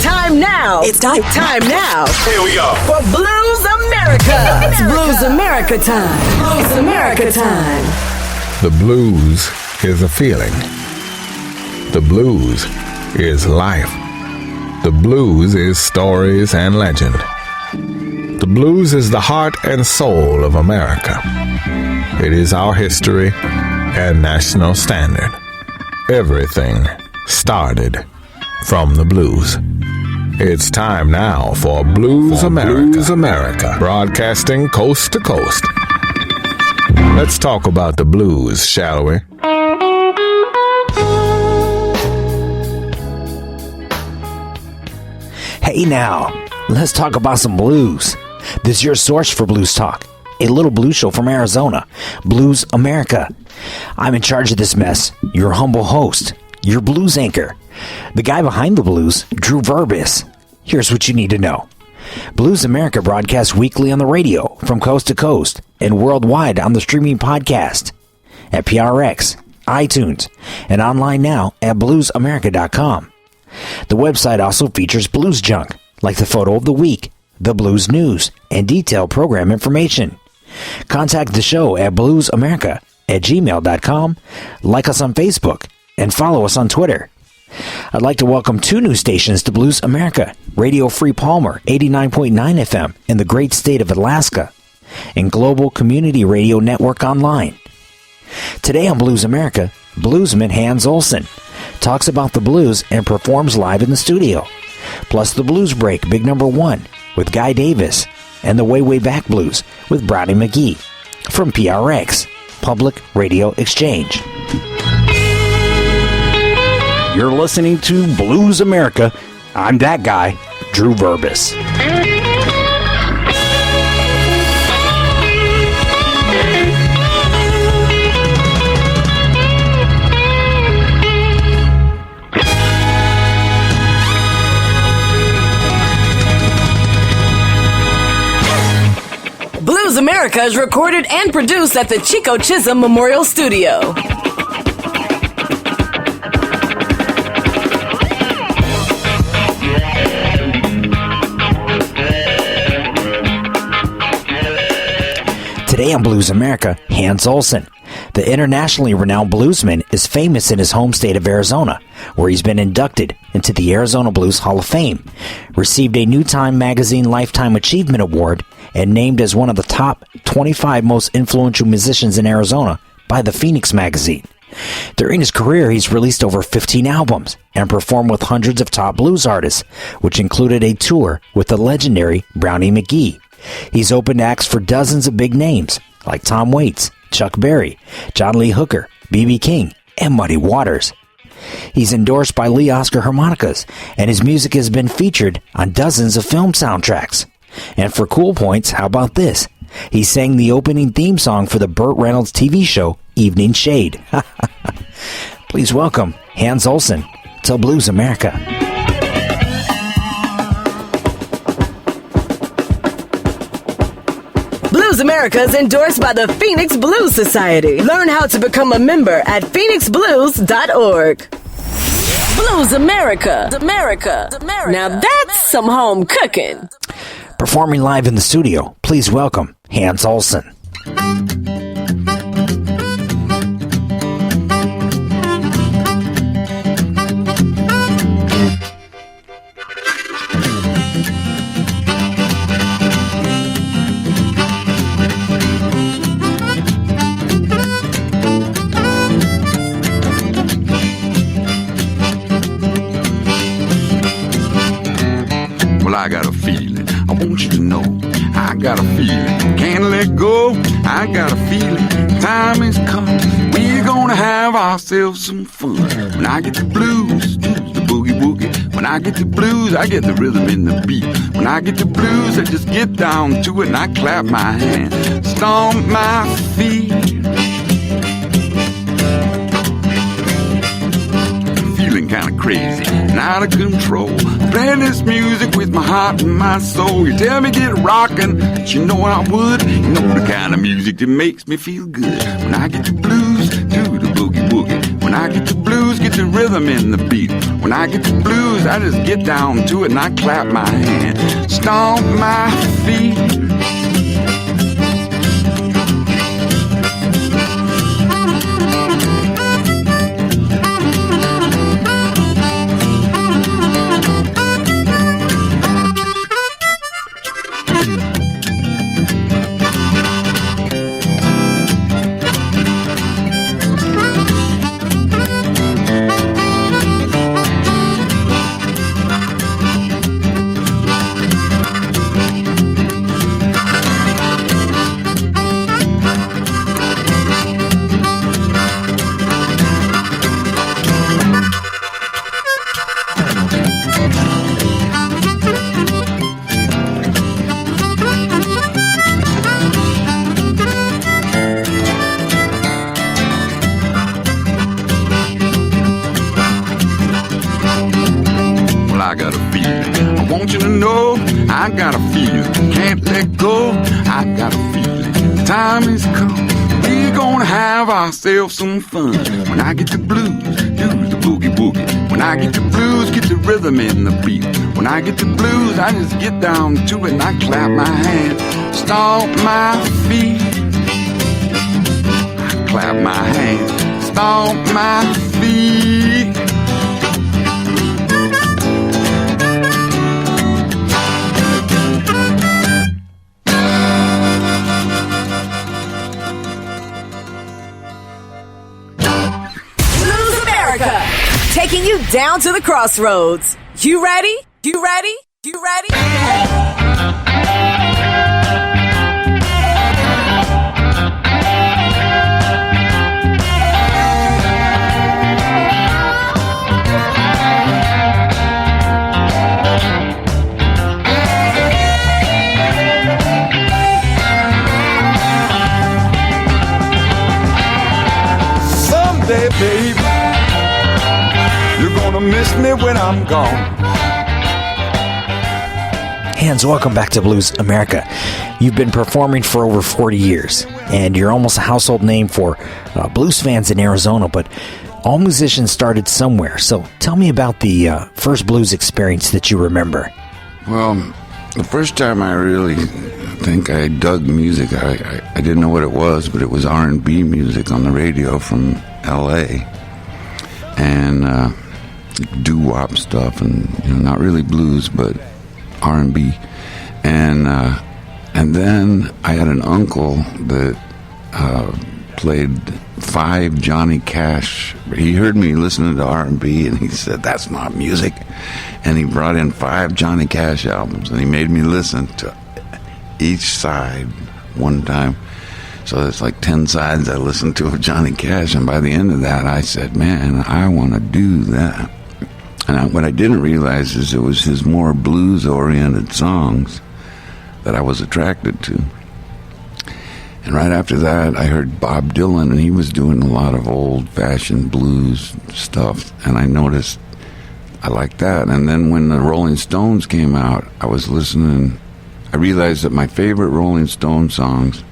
Time now. It's time. Time now. Here we go. For Blues America. It's Blues America time. Blues America time. The blues is a feeling. The blues is life. The blues is stories and legend. The blues is the heart and soul of America. It is our history and national standard. Everything started from the blues. It's time now for Blues America. Blues America, broadcasting coast to coast. Let's talk about the blues, shall we? Hey now, let's talk about some blues. This is your source for blues talk. A little blues show from Arizona, Blues America. I'm in charge of this mess, your humble host, your blues anchor. The guy behind the blues, Drew Verbis. Here's what you need to know. Blues America broadcasts weekly on the radio from coast to coast and worldwide on the streaming podcast at PRX, iTunes, and online now at bluesamerica.com. The website also features blues junk, like the photo of the week, the blues news, and detailed program information. Contact the show at bluesamerica@gmail.com, like us on Facebook, and follow us on Twitter. I'd like to welcome two new stations to Blues America, Radio Free Palmer, 89.9 FM in the great state of Alaska, and Global Community Radio Network Online. Today on Blues America, bluesman Hans Olson talks about the blues and performs live in the studio. Plus the Blues Break, Big Number 1 with Guy Davis, and the Way Way Back Blues with Brownie McGhee from PRX, Public Radio Exchange. You're listening to Blues America. I'm that guy, Drew Verbis. Blues America is recorded and produced at the Chico Chisholm Memorial Studio. Today on Blues America, Hans Olson. The internationally renowned bluesman is famous in his home state of Arizona, where he's been inducted into the Arizona Blues Hall of Fame, received a Newtimes Magazine Lifetime Achievement Award, and named as one of the top 25 most influential musicians in Arizona by the Phoenix Magazine. During his career, he's released over 15 albums and performed with hundreds of top blues artists, which included a tour with the legendary Brownie McGhee. He's opened acts for dozens of big names like Tom Waits, Chuck Berry, John Lee Hooker, B.B. King, and Muddy Waters. He's endorsed by Lee Oscar Harmonicas, and his music has been featured on dozens of film soundtracks. And for cool points, how about this? He sang the opening theme song for the Burt Reynolds TV show Evening Shade. Please welcome Hans Olson to Blues America. Blues America is endorsed by the Phoenix Blues Society. Learn how to become a member at phoenixblues.org. Blues America. Now that's some home cooking. Performing live in the studio, please welcome Hans Olson. I got a feeling, I want you to know, I got a feeling, can't let go, I got a feeling, time is coming, we're gonna have ourselves some fun. When I get the blues, do the boogie woogie. When I get the blues, I get the rhythm in the beat. When I get the blues, I just get down to it and I clap my hands, stomp my feet. Feeling kind of crazy and out of control. Playing this music with my heart and my soul. You tell me get rockin', but you know I would. You know the kind of music that makes me feel good. When I get the blues, do the boogie woogie. When I get the blues, get the rhythm in the beat. When I get the blues, I just get down to it and I clap my hands, stomp my feet. I got a feeling, can't let go. I got a feeling, the time has come. We gonna have ourselves some fun. When I get the blues, do the boogie boogie. When I get the blues, get the rhythm in the beat. When I get the blues, I just get down to it and I clap my hands, stomp my feet. I clap my hands, stomp my feet. Taking you down to the crossroads. You ready? You ready? You ready? Someday, baby, you're gonna miss me when I'm gone. Hans, welcome back to Blues America. You've been performing for over 40 years, and you're almost a household name for blues fans in Arizona, but all musicians started somewhere. So tell me about the first blues experience that you remember. Well, the first time I really think I dug music, I didn't know what it was, but it was R&B music on the radio from L.A., and doo-wop stuff, and not really blues, but R&B, and then I had an uncle that played 5 Johnny Cash. He heard me listening to R&B, and he said, "That's not music," and he brought in 5 Johnny Cash albums, and he made me listen to each side one time. So it's like 10 sides I listened to of Johnny Cash, and by the end of that, I said, "Man, I want to do that." And what I didn't realize is it was his more blues-oriented songs that I was attracted to. And right after that, I heard Bob Dylan, and he was doing a lot of old-fashioned blues stuff, and I noticed I liked that. And then when the Rolling Stones came out, I was listening. I realized that my favorite Rolling Stones songs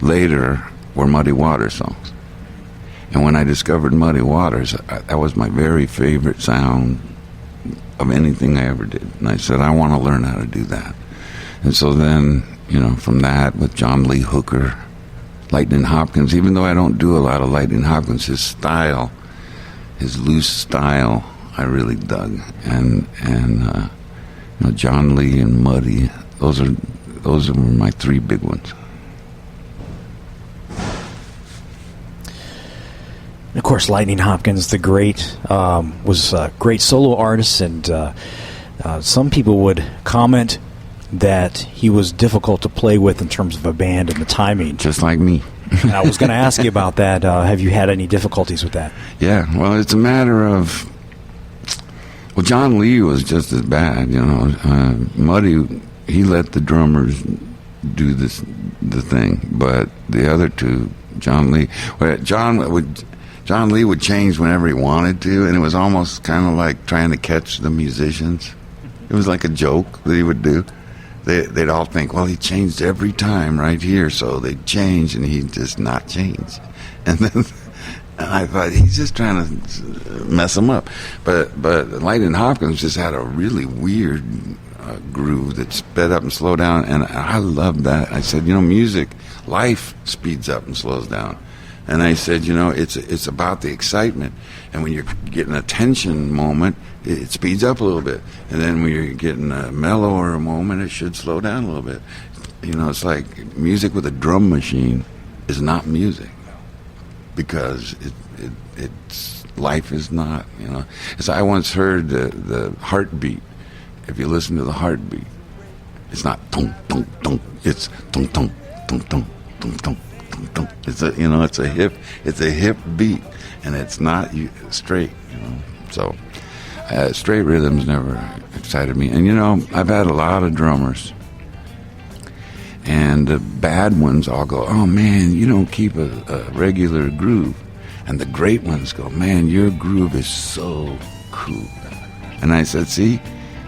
later were Muddy Waters songs. And when I discovered Muddy Waters, that was my very favorite sound of anything I ever did. And I said, I want to learn how to do that. And so then, from that, with John Lee Hooker, Lightning Hopkins, even though I don't do a lot of Lightning Hopkins, his style, his loose style, I really dug. And John Lee and Muddy, those are my 3 big ones. Of course, Lightning Hopkins, the great, was a great solo artist, and some people would comment that he was difficult to play with in terms of a band and the timing. Just like me. And I was going to ask you about that. Have you had any difficulties with that? Yeah, well, it's a matter of... Well, John Lee was just as bad, Muddy, he let the drummers do the thing, but the other 2, John Lee... John Lee would change whenever he wanted to, and it was almost kind of like trying to catch the musicians. It was like a joke that he would do. They'd all think, well, he changed every time right here, so they'd change, and he'd just not change. And then And I thought, he's just trying to mess him up. But Lightning Hopkins just had a really weird groove that sped up and slowed down, and I loved that. I said, music, life speeds up and slows down. And I said, it's about the excitement. And when you're getting a tension moment, it speeds up a little bit. And then when you're getting a mellower moment, it should slow down a little bit. It's like music with a drum machine is not music, because it's life is not. As I once heard the heartbeat. If you listen to the heartbeat, it's not tung tung tung. It's tung tung tung tung tung tung tung tung. It's a hip beat, and it's not straight. So straight rhythms never excited me. And I've had a lot of drummers, and the bad ones all go, "Oh man, you don't keep a regular groove," and the great ones go, "Man, your groove is so cool." And I said, "See,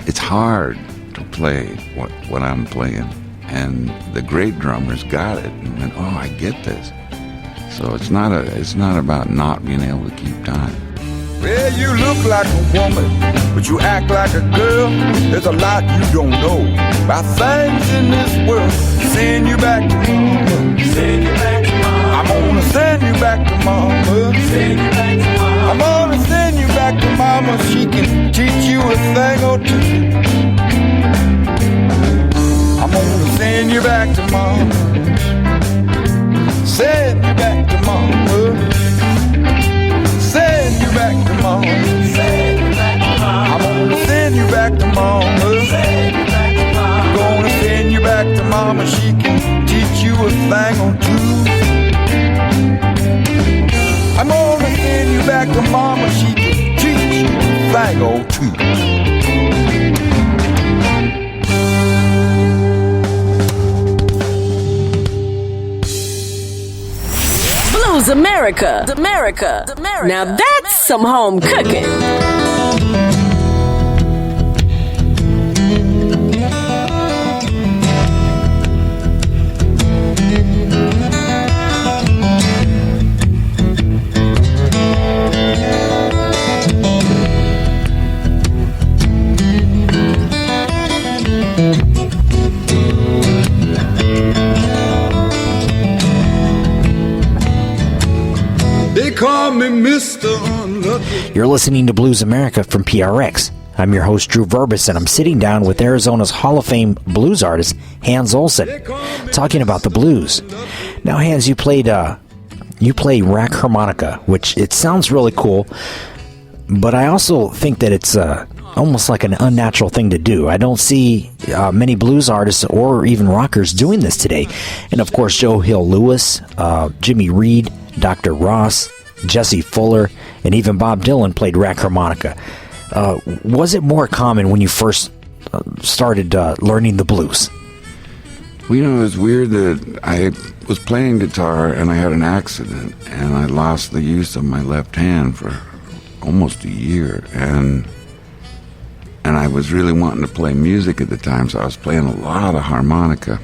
it's hard to play what I'm playing," and the great drummers got it and went, "Oh, I get this." So it's not about not being able to keep time. Well, you look like a woman, but you act like a girl. There's a lot you don't know about things in this world. Send you back to mama. Send you back to mama. I'm gonna send you back to mama. Send you back to mama. I'm gonna send you back to mama. She can teach you a thing or two. I'm gonna send you back to mama. Send you back to mama. Send you back to mama. Send you back to mama. I'm gonna send you back to mama. Send you back to mama. I'm gonna send you back to mama. She can teach you a thing or two. I'm gonna send you back to mama. She can teach you a thing or two. Blues America. Now that's some home cooking. Call me Mr. Unlucky. You're listening to Blues America from PRX. I'm your host, Drew Verbis, and I'm sitting down with Arizona's Hall of Fame blues artist, Hans Olson, talking about the blues. Now, Hans, you play rack harmonica, which it sounds really cool, but I also think that it's almost like an unnatural thing to do. I don't see many blues artists or even rockers doing this today. And of course, Joe Hill Lewis, Jimmy Reed, Dr. Ross, Jesse Fuller, and even Bob Dylan played rack harmonica. Was it more common when you first started learning the blues? Well, it was weird that I was playing guitar and I had an accident and I lost the use of my left hand for almost a year. And I was really wanting to play music at the time, so I was playing a lot of harmonica.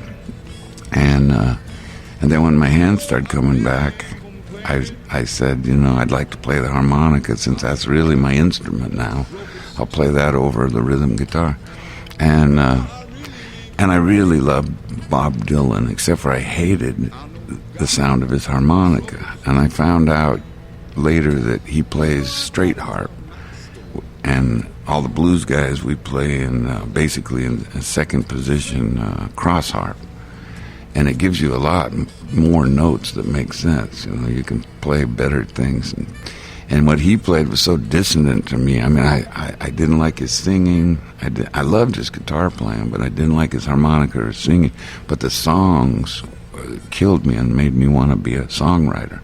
And then when my hand started coming back, I said, I'd like to play the harmonica since that's really my instrument now. I'll play that over the rhythm guitar. And I really loved Bob Dylan, except for I hated the sound of his harmonica. And I found out later that he plays straight harp. And all the blues guys, we play basically in a second position cross harp. And it gives you a lot more notes that make sense. You can play better things. And what he played was so dissonant to me. I mean, I didn't like his singing. I loved his guitar playing, but I didn't like his harmonica or singing. But the songs killed me and made me want to be a songwriter.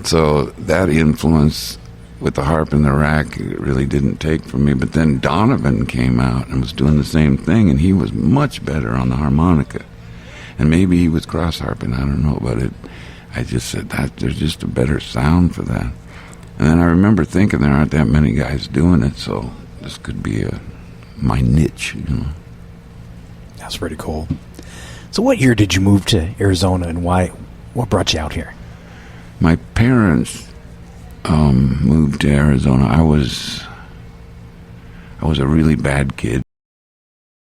So that influence with the harp and the rack, it really didn't take from me. But then Donovan came out and was doing the same thing, and he was much better on the harmonica. And maybe he was cross-harping, I don't know, but I just said that there's just a better sound for that. And then I remember thinking there aren't that many guys doing it, so this could be my niche, That's pretty cool. So what year did you move to Arizona, and why? What brought you out here? My parents moved to Arizona, I was a really bad kid.